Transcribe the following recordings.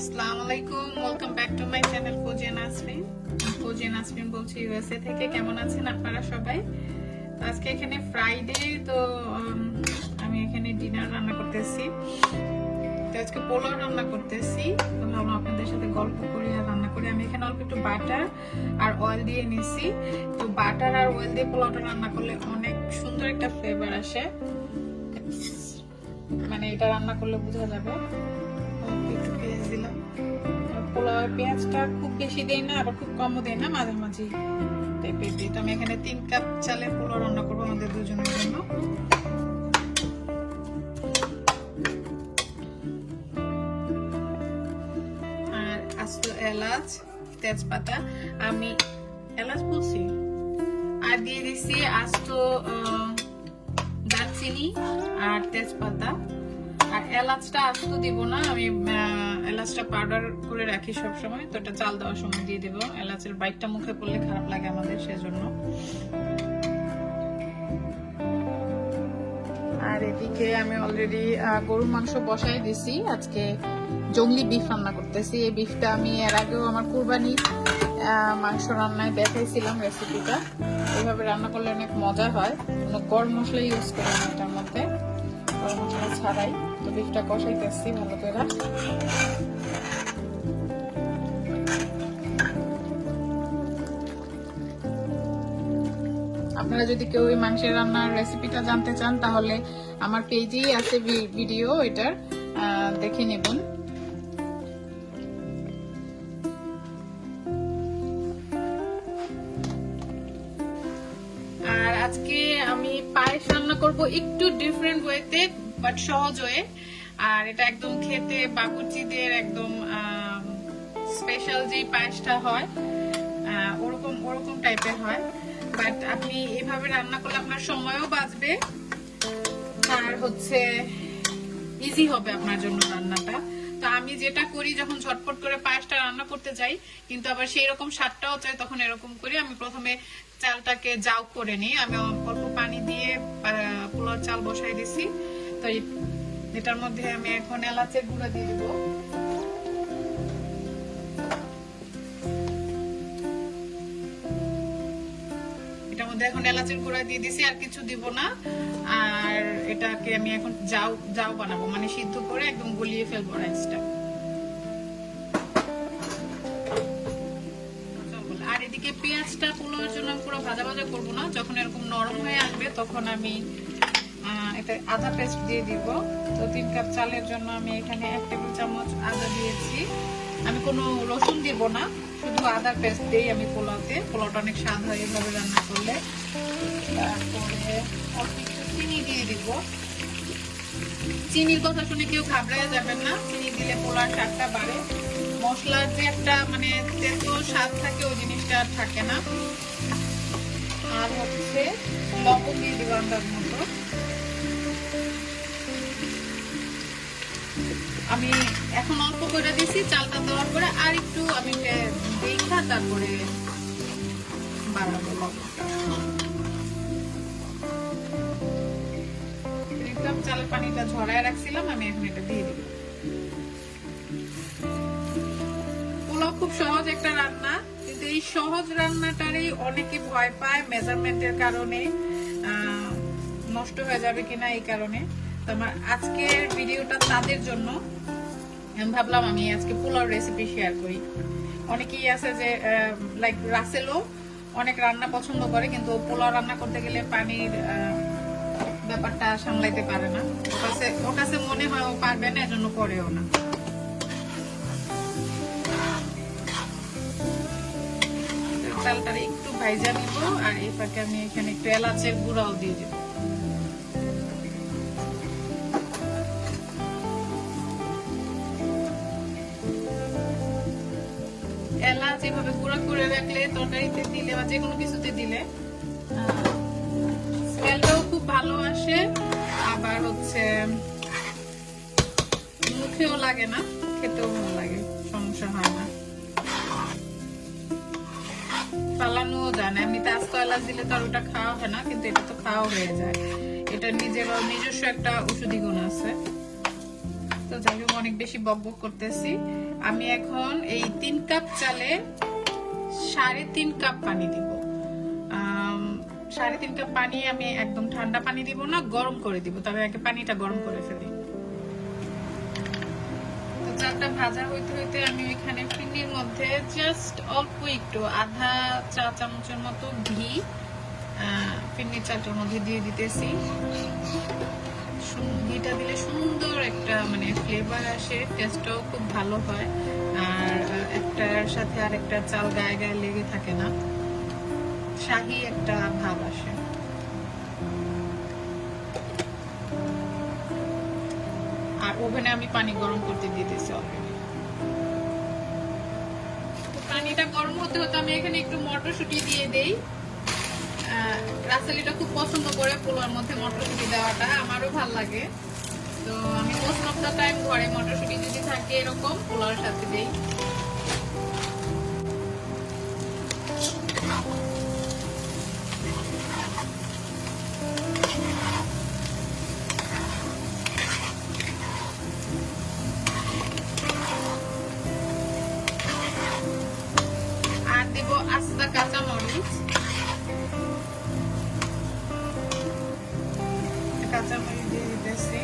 আসসালামুয়ালাইকুম, welcome back to my channel Fouzia Nasrin বলছি USA থেকে। কেমন আছেন আপনারা সবাই? আজকে এখানে ফ্রাইডে, তো আমি এখানে ডিনার রান্না করতেছি। তো আজকে পোলাও রান্না করতেছি, তো ভাবলাম আপনাদের সাথে গল্প করি আর রান্না করি। আমি এখানে অল্প একটু বাটার আর অয়েল দিয়ে নিছি। তো বাটার আর অয়েল দিয়ে পোলাওটা রান্না করলে অনেক সুন্দর একটা ফ্লেভার আসে, মানে এটা রান্না করলে বোঝা যাবে। একটু পেঁয়াজ দিলাম। পোলাও পেঁয়াজটা খুব বেশি দেই না, আবার খুব কমও দেই না, মাঝামাঝি টাইপের দিই। তো আমি এখানে 3 কাপ চালের পোলাও রান্না করবো আমাদের দুজনের জন্য। আর আস্ত এলাচ, তেজপাতা, আমি এলাচ বলছি, আর দিয়ে দিচ্ছি আস্ত দারচিনি আর তেজপাতা। আর এলাচটা আস্ত দিব না, আমি এলাচটা পাউডার করে রাখি সব সময়, তো এটা চাল দেওয়ার সময় দিয়ে দেব। এলাচের বাইটটা মুখে পড়লে খারাপ লাগে আমাদের, সেজন্য। আর এদিকে আমি অলরেডি গরুর মাংস বসাই দিছি। আজকে জংলি বিফ রান্না করতেছি। এই বিফটা আমি এর আগেও আমার কুরবানি মাংস রান্নায় দেখাইছিলাম রেসিপিটা। এইভাবে রান্না করলে অনেক মজা হয়। কোনো গরম মশলা ইউজ করি না এটার মধ্যে, গরম মশলা ছাড়াই। তো বিফটা কষাইতেছি ভালো করে। আপনারা যদি কেউ এই মাংসের রান্নার রেসিপিটা জানতে চান, তাহলে আমার পেজেই আছে ভিডিও, এটার দেখে নেবেন। আর আজকে আমি পায়েস রান্না করব একটু ডিফারেন্ট ওয়েতে, বাট সহজ ওয়ে। আর এটা একদম খেতে বাবুর্চিদের একদম স্পেশাল যে পায়েসটা হয়, ওরকম টাইপের হয়। বাট আপনি এভাবে রান্না করলে আপনার সময়ও বাঁচবে, আর হচ্ছে ইজি হবে আপনার জন্য রান্নাটা। তো আমি যেটা করি, যখন ঝটপট করে পায়েসটা রান্না করতে যাই, কিন্তু আবার সেই রকম স্বাদটাও চাই, তখন এরকম করি। আমি প্রথমে চালটাকে জাউ করে নিই। আমি অল্প পানি দিয়ে পোলাও চাল বসাই দিছি। তো এটার মধ্যে আমি এখন এলাচের গুঁড়া দিয়ে দিব। এটার মধ্যে এখন এলাচের গুঁড়া দিয়ে দিছি, আর কিছু দিব না। আর এটাকে আমি এখন জাউ বানাবো, মানে সিদ্ধ করে একদম গলিয়ে ফেলবো রাইসটা। আর এদিকে পেঁয়াজটা পোলাওর জন্য আমি পুরো ভাজা ভাজা করবো না, যখন এরকম নরম হয়ে আসবে তখন আমি এটা আদা পেস্ট দিয়ে দিব। তো 3 কাপ চালের জন্য আমি এখানে 1 টেবিল চামচ আদা দিয়েছি। আমি কোনো রসুন দিব না, শুধু আদার পেস্ট দিই আমি পোলাওতে। পোলাওটা অনেক স্বাদ হয় এভাবে রান্না করলে। তারপরে অল্প একটু চিনি দিয়ে দিব। চিনির কথা শুনে কেউ ঘাবড়ায় যাবেন না, চিনি দিলে পোলার স্বাদটা বাড়ে। মশলার যে একটা মানে তেতো স্বাদ থাকে, ওই জিনিসটা আর থাকে না। আর হচ্ছে লবণ দিয়ে দিব আন্দাজ মতো। আমি এখন অল্প করে দিছি, চালটা দেওয়ার পরে আর একটু আমি দেখা তারপরে বাড়াবো লবণটা। চালের পানিটা ঝরায় রাখছিলাম, আমি এখন এটা দিয়ে দিব। পোলাও খুব সহজ একটা রান্না, কিন্তু এই সহজ রান্নাটারই অনেকে ভয় পায় মেজারমেন্টের কারণে, নষ্ট হয়ে যাবে কিনা এই কারণে। তো আমার আজকের ভিডিওটা তাদের জন্য। আমি ভাবলাম আমি আজকে পোলাও রেসিপি শেয়ার করি। অনেকেই আছে যে লাইক রাসেলও অনেক রান্না পছন্দ করে, কিন্তু পোলাও রান্না করতে গেলে পানির ব্যাপারটা সামলাইতে পারে না। ওর কাছে মনে হয় ও পারবে না, এজন্য করেও না। চালটা একটু ভাইজা নিব। আর এই ফাঁকে আমি এখানে একটু এলাচের গুঁড়াও দিয়ে দিব। এলাচ এভাবে গুঁড়া করে রাখলে তরকারিতে দিলে বা যেকোনো কিছুতে দিলে স্মেলটাও খুব ভালো আসে, আবার হচ্ছে মুখেও লাগে না, খেতেও ভালো লাগে, সমস্যা হয় না, ফালানোও যায় না। এমনিতে আস্ত এলাচ দিলে তো আর ওটা খাওয়া হয় না, কিন্তু এটা তো খাওয়া হয়ে যায়। এটা নিজস্ব একটা ঔষধি গুণ আছে। তো যাই হোক, অনেক বেশি বকবক করতেছি। আমি এখন এই 3 কাপ চালে 3.5 কাপ পানি দিব। 3.5 কাপ পানি আমি একদম ঠান্ডা পানি দিব না, গরম করে দিব। তবে আগে পানিটা গরম করে ফেলি। তো চালটা ভাজা হইতে হইতে আমি এখানে ফিরনির মধ্যে জাস্ট অল্প একটু আধা চা চামচের মতো ঘি ফিরনির চালটার মধ্যে দিয়ে দিতেছি। ঘিটা দিলে সুন্দর একটা মানে ফ্লেভার আসে, টেস্টটাও খুব ভালো হয়, আর একটার সাথে আর একটা চাল গায়ে গায়ে লেগে থাকে না, শাহি একটা ভাব আসে। আর ওভেনে আমি পানি গরম করতে দিতেছি অলরেডি। পানিটা গরম হতে হতে আমি এখানে একটু মটরশুঁটি দিয়ে দেই। রাসেলিটা খুব পছন্দ করে পোলাওর মধ্যে মটরশুঁটি দেওয়াটা, আমারও ভালো লাগে। তো আমি মোস্ট অফ দ্য টাইম ঘরে মটরশুঁটি যদি থাকে এরকম পোলাওর সাথে দেই। আর দেব আস্তা কাঁচা মরিচ। কাঁচামরিচ দিয়ে দিতেছি।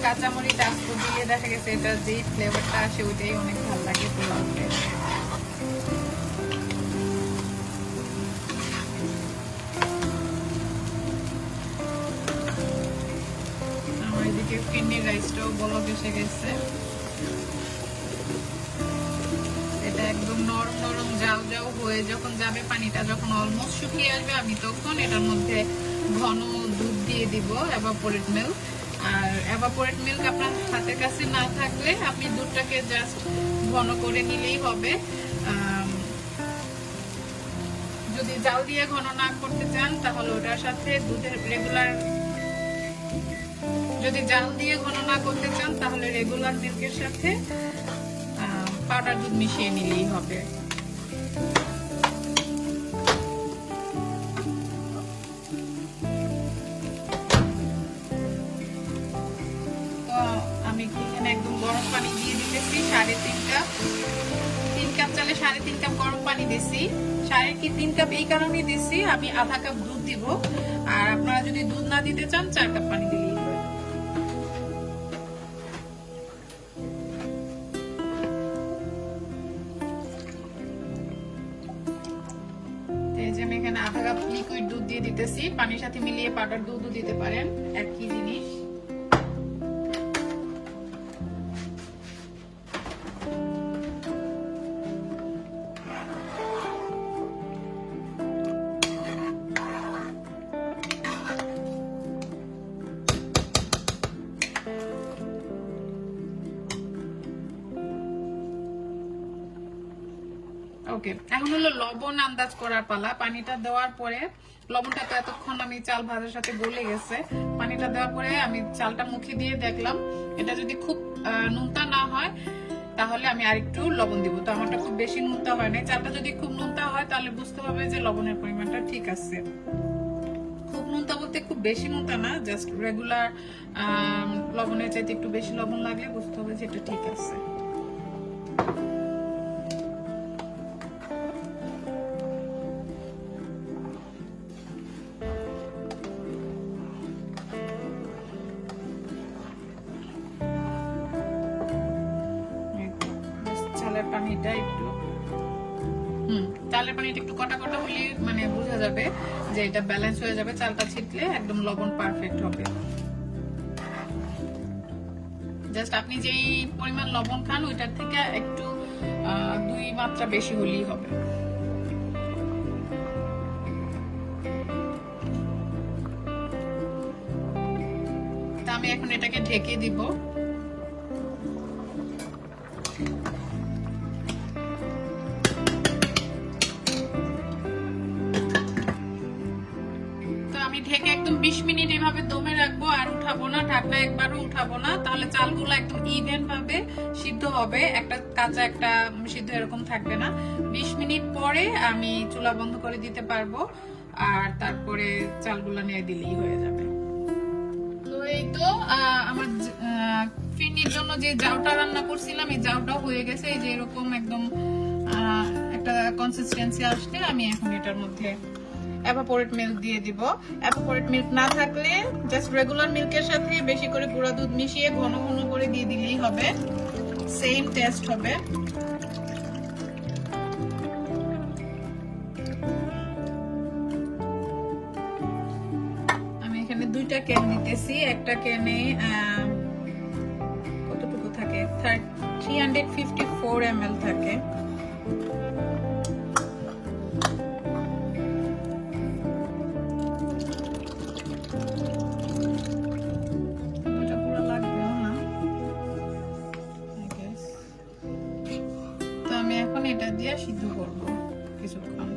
কাঁচামরিচ আস্ত দিলে দেখা গেছে এটা যে ফ্লেভারটা আসে ওইটাই অনেক ভালো লাগে পোলাওতে। আমার এদিকে ফিরনির রাইসটাও বলক এসে গেছে। এটা একদম নরম নরম জাউ জাউ হয়ে যখন যাবে, পানিটা যখন অলমোস্ট শুকিয়ে আসবে, আমি তখন এটার মধ্যে ঘন দুধ দিয়ে দিব, এভাপোরেট মিল্ক। আর এভাপোরেট মিল্ক আপনার হাতের কাছে না থাকলে আপনি দুধটাকে জাস্ট ঘন করে নিলেই হবে। যদি জাল দিয়ে ঘন না করতে চান তাহলে ওটার সাথে দুধের রেগুলার মিল্কের সাথে পাউডার দুধ মিশিয়ে নিলেই হবে। আমি এখানে একদম গরম পানি দিয়ে দিতেছি 3.5 কাপ। 3 কাপ চালে 3.5 কাপ গরম পানি দিছি। 3.5 কাপ এই কারণে দিছি, আমি আধা কাপ দুধ দিব। আর আপনারা যদি দুধ না দিতে চান 4 কাপ পানি দিলেই হবে। আমি এখানে আধা কাপ লিকুইড দুধ দিয়ে দিতেছি। পানির সাথে মিলিয়ে পাউডার দুধও দিতে পারেন, একই জিনিস। ওকে, এখন হলো লবণ আন্দাজ করার পালা। পানিটা দেওয়ার পরে লবণটা তো এতক্ষণ আমি চাল ভাজার সাথে গলে গেছে। পানিটা দেওয়ার পরে আমি চালটা মুখে দিয়ে দেখলাম, এটা যদি খুব নুনতা না হয় তাহলে আমি আরেকটু লবণ দিব। তো আমারটা খুব বেশি নুনতা হয় না। চালটা যদি খুব নুনতা হয় তাহলে বুঝতে হবে যে লবণের পরিমাণটা ঠিক আছে। খুব নুনতা বলতে খুব বেশি নুনতা না, জাস্ট রেগুলার লবণের চাইতে একটু বেশি লবণ লাগলে বুঝতে হবে যে এটা ঠিক আছে। চালের পানিটা একটু কটা কটা হলে মানে বোঝা যাবে যে এটা ব্যালেন্স হয়ে যাবে। চালটা ছিটলে একদম লবণ পারফেক্ট হবে। জাস্ট আপনি যেই পরিমাণ লবণ খান ওইটার থেকে একটু 2 মাত্রা বেশি হলেই হবে। আমি এখন এটাকে ঢেকে দিব। ঢেকে একদম 20 মিনিট এভাবে দমে রাখবো, আর উঠাবো না, ঢাকনা একবারও উঠাবো না, তাহলে চালগুলো একদম ইভেন ভাবে সিদ্ধ হবে, একটা কাঁচা একটা সিদ্ধ এরকম থাকবে না। 20 মিনিট পরে আমি চুলা বন্ধ করে দিতে পারবো, আর তারপরে চালগুলো নিয়ে দিলেই হয়ে যাবে। তো এই তো আমার ফিরনির জন্য যে জাউটা রান্না করছিলাম, এই জাউটা হয়ে গেছে। এই যে এরকম একদম একটা কনসিস্টেন্সি আসলে আমি এখন এটার মধ্যে এভাপোরেট মিল্ক দিয়ে দিব। এভাপোরেট মিল্ক না থাকলে জাস্ট রেগুলার মিল্কের সাথে বেশি করে গুঁড়া দুধ মিশিয়ে ঘন ঘন করে দিয়ে দিলেই হবে, সেম টেস্ট হবে। আমি এখানে 2টা ক্যান নিতেছি। একটা ক্যানে কতটুকু থাকে, 354 ml থাকে। এটা দিয়ে সিদ্ধ করব কিছুক্ষণ।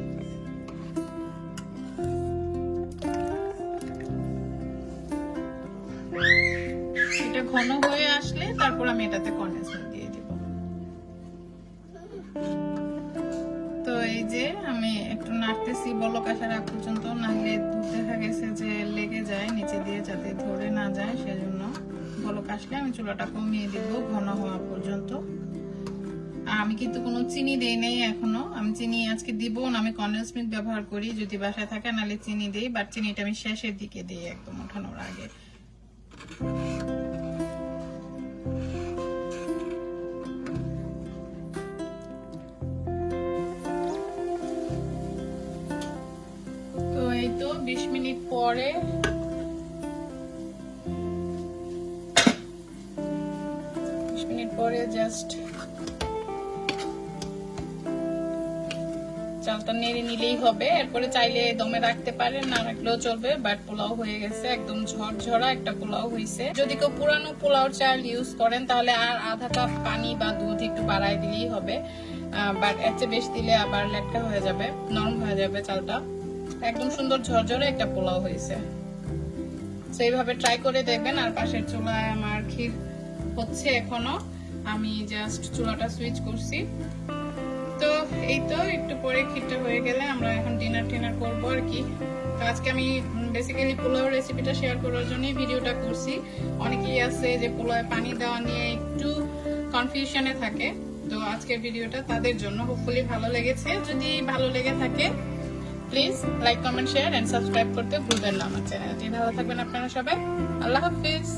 এটা ঘন হয়ে আসলে তারপর আমি এটাতে কনডেন্স মিল্ক দিয়ে দিব। তো এই যে আমি একটু নাড়তেছি বলক আসার আগ পর্যন্ত, নাহলে দুধ দেখা গেছে যে লেগে যায় নিচে দিয়ে, যাতে ধরে না যায়, সেজন্য বলক আসলে আমি চুলাটা কমিয়ে দিব ঘন হওয়া পর্যন্ত। আমি কিন্তু কোনো চিনি দেই নাই এখনো, আমি চিনি আজকে দিব না, আমি কনডেন্স মিল্ক ব্যবহার করি যদি বাসায় থাকে, নাহলে চিনি দেই, বাট চিনিটা আমি শেষের দিকে দিই একদম ওঠানোর আগে। তো এই তো 20 মিনিট পরে জাস্ট চালটা নেড়ে নিলেই হবে। এরপরে চাইলে দমে রাখতে পারেন, না রাখলেও চলবে, বাট পোলাও হয়ে গেছে, একদম ঝরঝরা একটা পোলাও হয়েছে। যদি কেউ পুরানো পোলাও চাল ইউজ করেন তাহলে আর আধা কাপ পানি বা দুধ একটু বাড়াই দিলেই হবে, বাট এর চেয়ে বেশি দিলে আবার লেটকা হয়ে যাবে, নরম হয়ে যাবে চালটা। একদম সুন্দর ঝরঝরে একটা পোলাও হয়েছে। সেইভাবে ট্রাই করে দেখবেন। আর পাশের চুলায় আমার ক্ষীর হচ্ছে এখনো, আমি জাস্ট চুলাটা সুইচ করছি। তো এই তো একটু পরে ক্ষীরটা হয়ে গেলে আমরা এখন ডিনার করবো আর কি। আজকে আমি বেসিক্যালি পোলাও রেসিপিটা শেয়ার করার জন্যই ভিডিওটা করছি। অনেকেই আছে যে পোলাওয়ে পানি দেওয়া নিয়ে একটু কনফিউশনে থাকে, তো আজকের ভিডিওটা তাদের জন্য। হোপফুলি ভালো লেগেছে। যদি ভালো লেগে থাকে please like, comment, share and subscribe করতে ভুলবেন না আমার চ্যানেলটি। ভালো থাকবেন আপনারা সবাই। আল্লাহ হাফিজ।